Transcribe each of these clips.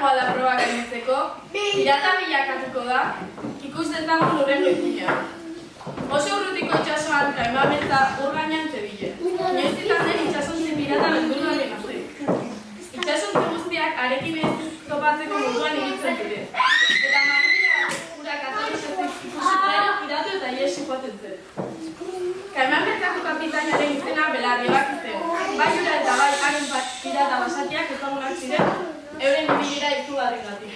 zailtagoa da proba gainditzeko, pirata bilakatuko da, ikus dezagun horren goizina. Oso urrutiko itxasoan Kaiman beltza ur gainean zebilen. Inoiz izan den itxasontzi pirata beldurgarri arte. Itxasontzi guztiak arekin ez topatzeko moduan ibiltzen dira. Eta marina urak atorrizatik ikusitzen piratu eta iesi joaten zen. Kaiman beltzako kapitainaren izena Belarriak zen. Bai ura eta bai haren pirata basatiak ezagunak ziren, euren ibilera izugarriengatik.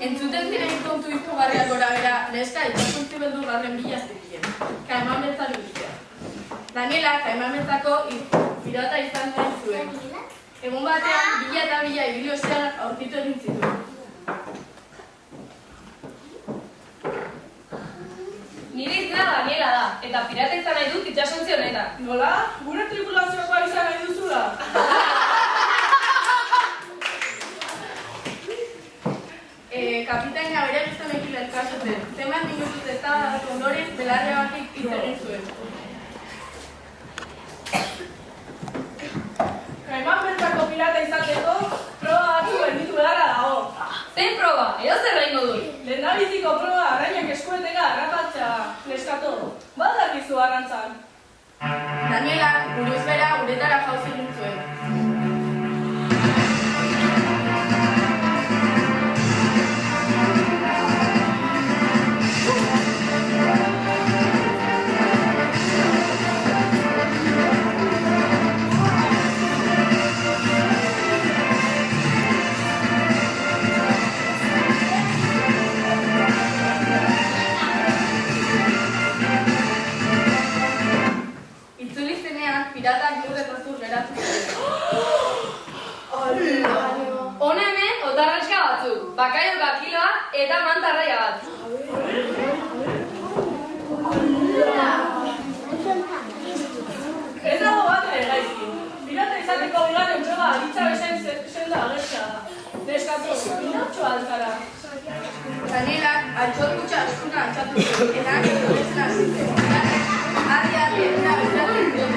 Entzuten ziren kontu izugarriak gorabehera, neska itxasontzi beldurgarren bila zirien, Kaiman beltza lubitzea. Daniela, Kaiman beltzako pirata izan zen zuen. Egun batean, bila eta bila ibili ostean aurkitu egin zituen. Nire izena Daniela da, eta pirata izan nahi dut itxasontzi honetan. Nola? Gure tripulaziokoa izan nahi duzula? Kapitaina bere gizonekin elkartzen. Zenbat minutuz ez da ondoren Belarriagatik hitz egin zuen. Kaiman beltzako pirata izateko, proba batzu gelditu beharra dago. Zein proba, edozer egingo dut. Lehendabiziko proba arrainak eskueteka harrapatzea, neskato. Badakizu arrantzan. Daniela, buruz bera uretara jauzi egin zuen. altzara. Danielak altxorkutxa askuna altxatu zuen, eta zonetzen hasi zen. Adi, eta bezlatzen zuen.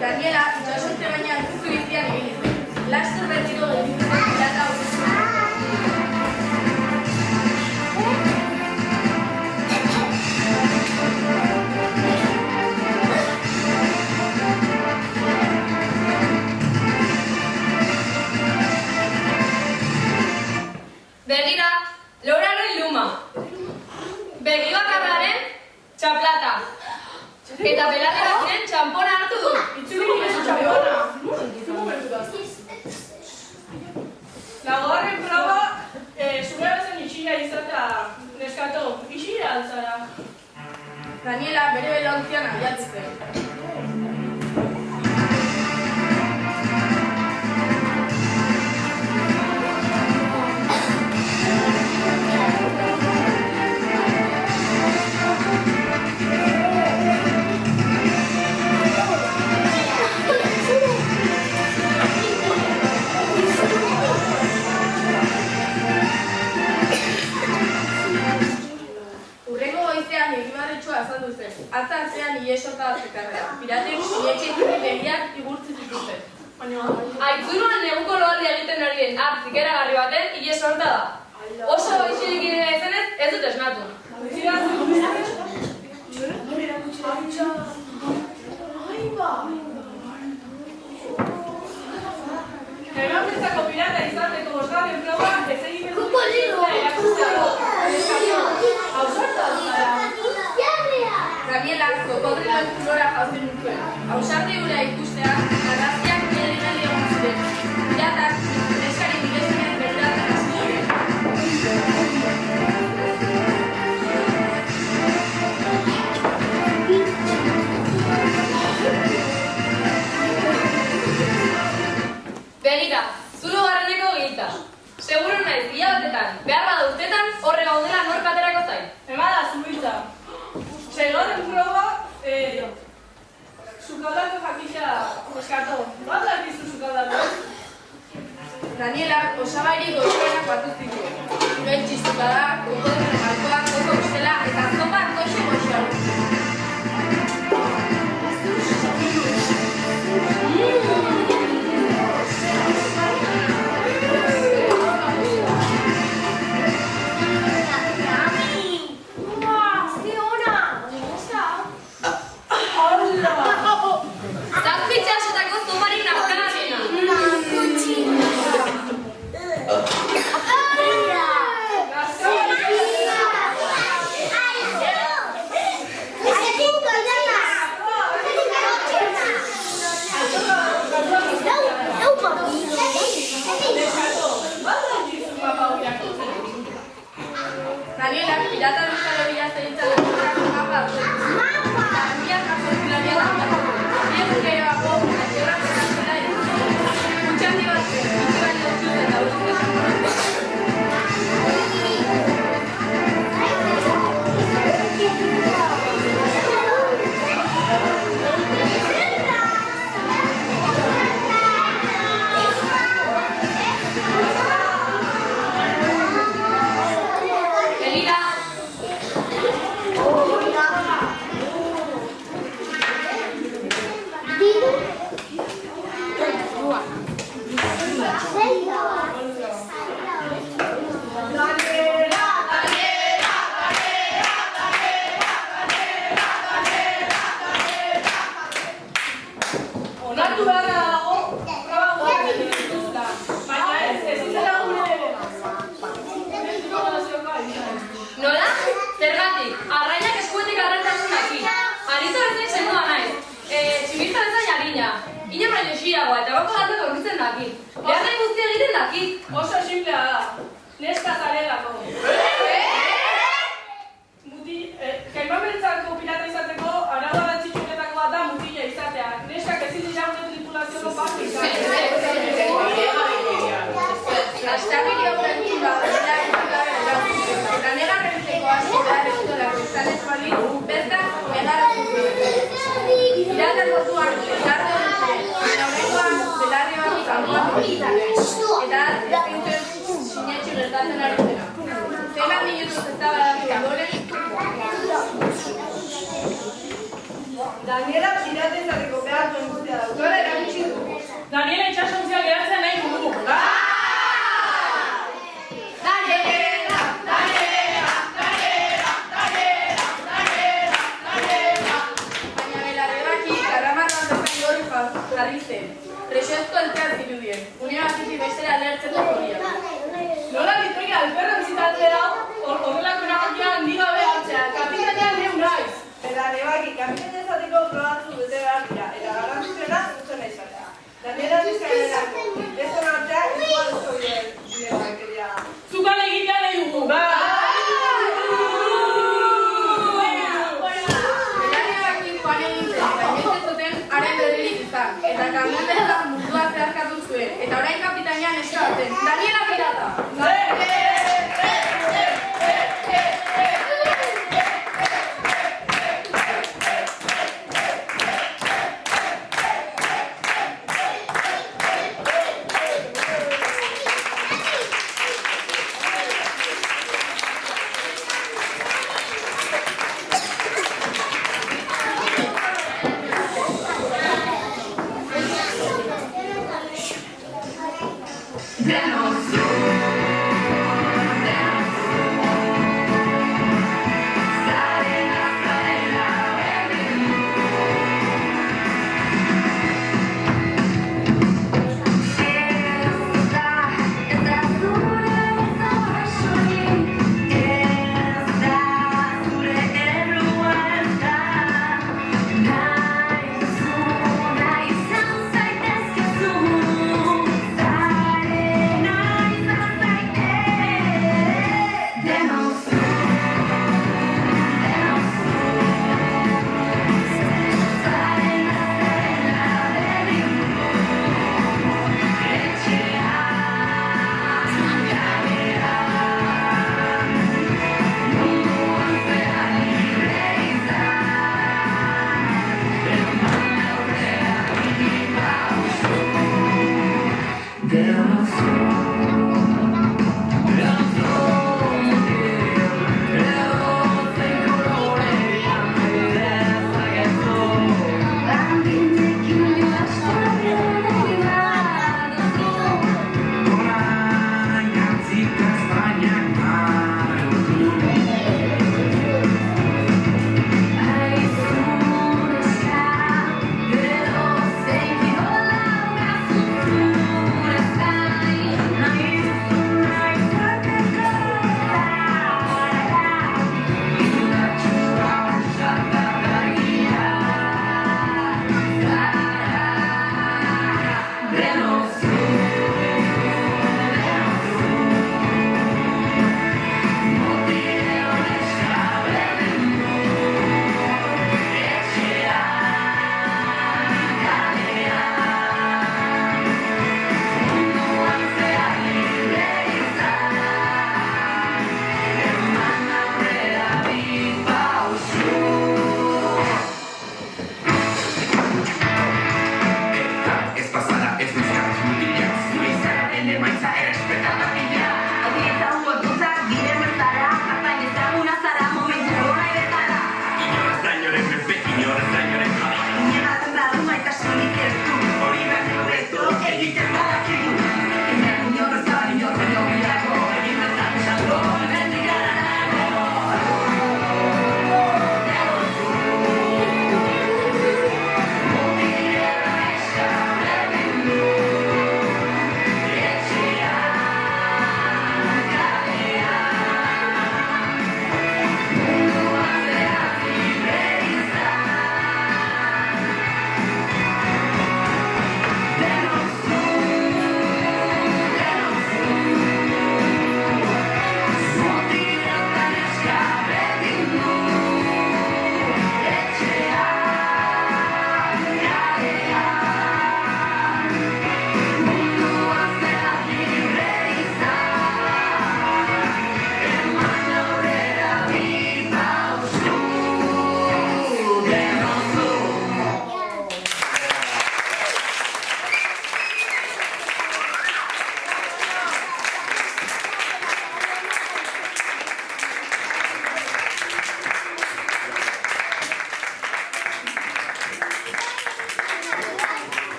Daniela, itxasontze baina antzuzu bizian egin zen. Laster berriro gelditzen pirata aurrezen. Begira, Lauraren luma. Begi bakarraren txaplata. Eta belarra ziren txampona hartu du. Itzuli ginezu txampona. Laugarren proba, zure bezen isila izatea neskato. Isila altzara. Daniela bere belaontzian abiatzen. Atza atzean iesota zekarrea. Piratek ietxekin begiak igurtzi zituzten. Aitzuruan neguko loaldia egiten ari den hartzik eragarri baten ile sorta da. Oso ixilik zenez ez dut esnatu. Erraunetzako pirata izateko bosgarren proba ez egiten dut Daniela kokodriloen flora jauzen zuen. Ausardi hura ikustean, argazkiak geldi egon ziren. Piratak, neskari bilezinez begiratzen hasi ziren. Begira, zuru garraneko giltza. Seguro naiz, hilabetetan, behar bada urtetan, horre gaudela nork aterako zain. Emada, zubiltza. Seigarren proba, sukaldako jakitza eskato. Bat dakizu sukaldako? Daniela osabairi goizkoenak batu zituen. Gaitxi zukada, kokodriloen malkoa, koko ustela eta zopa goxe goxeago. Zazpitxasotako zobarik nazkanarena. Daniela pirata bezala bilatzen laguntzako mapa zuen. Handiak jasortzilaria da. Bien geroago, atxerrak zela izan. Gutxandi bat zen, itxe baino zuen eta urte Begira, onartu beharra dago, proba guak dituzta. Baina ez izela gure nola? Zergatik, arrainak eskuetik arrentasun daki. Arizo bezain sendoa naiz. Txibista bezain harina. Ina baino xiagoa eta bako galdak aurkitzen daki. Behar nahi guztia egiten daki. oso simplea da. Neska zarelako. Jaiman beltzako pirata izateko arau izateko behartu guztia daukara erakutsi du. Daniela itxasontzia geratzen nahi dugu. Baina belarrebaki karamarroan bezain gori jarri zen. Presoezko eltean zirudien, une batetik bestera lertzeko zoriak. Nola liteke alperren zitatzea horrelako erabakia handi gabe hartzea. Kapitainan neu naiz. Eta nebaki, kapitaina izateko probatzu dute behar dira, eta garrantzitsuena zuzena izatea. Daniela Bizkainerako, ez onartzea igual oso bide bakeria. Zukan egitea nahi dugu. Belarrebaki joan egin zen, eta inoiz zuten haren berririk izan. Eta kamionetan mundua zeharkatu zuen, eta orain kapitainan eskatzen. Daniela pirata!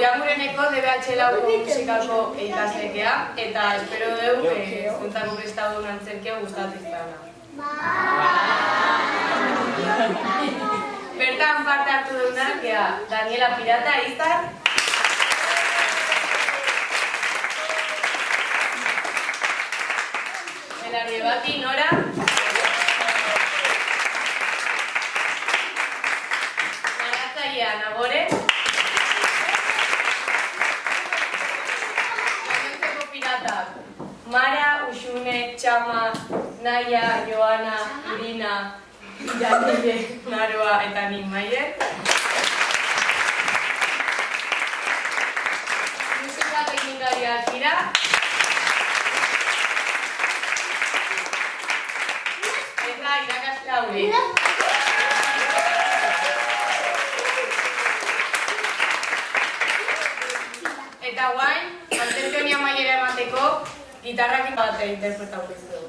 Iramureneko DBH Lauko musikako ikaslekea, eta espero dugu zuntzako prestadun antzerkia gustatu izana. Bertan parte hartu duenak, Daniela Pirata, Izar, Belarri Bati, Nora, Naratzaia, Nagore, Gainontzeko piratak, Mara, Uxune, Txama, Naia, Joana, Irina, Iranile, Naroa eta Nik Maier. Musika teknikariak dira. Eta irakasle hauek. Eta guain, antzerki honi amaiera emateko, gitarrak bat interpretatuko dizugu.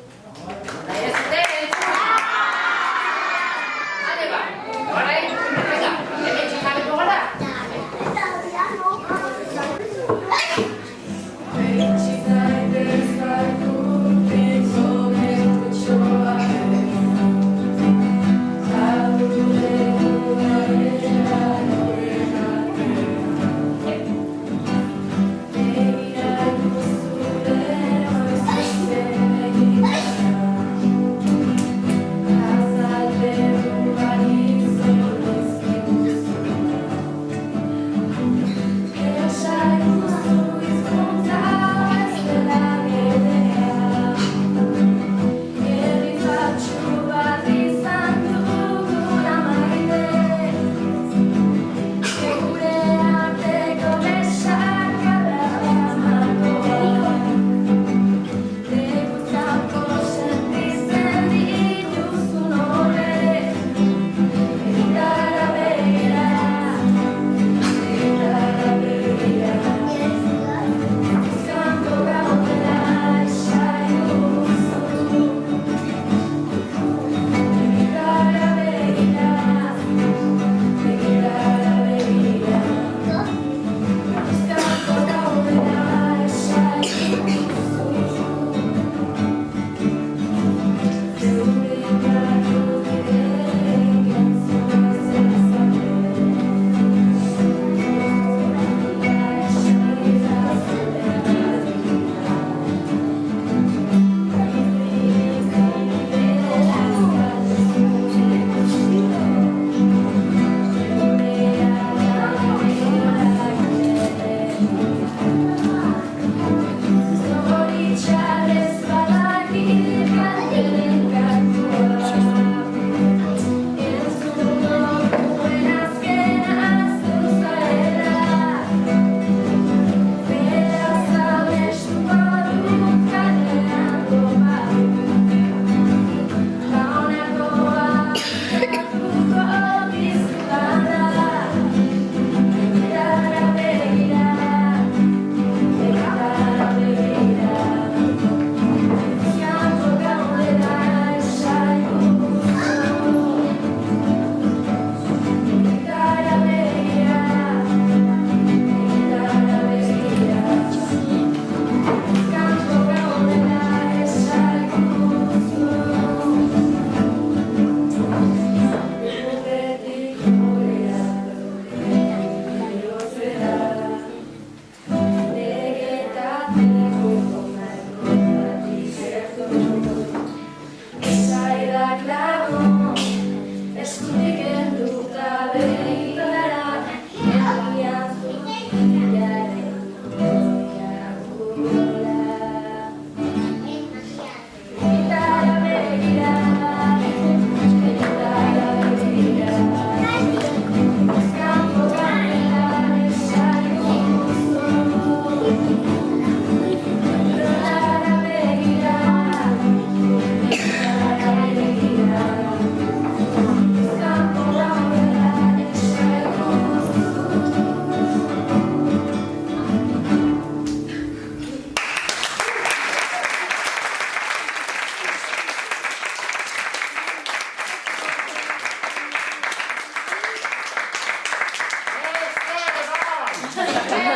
Bai.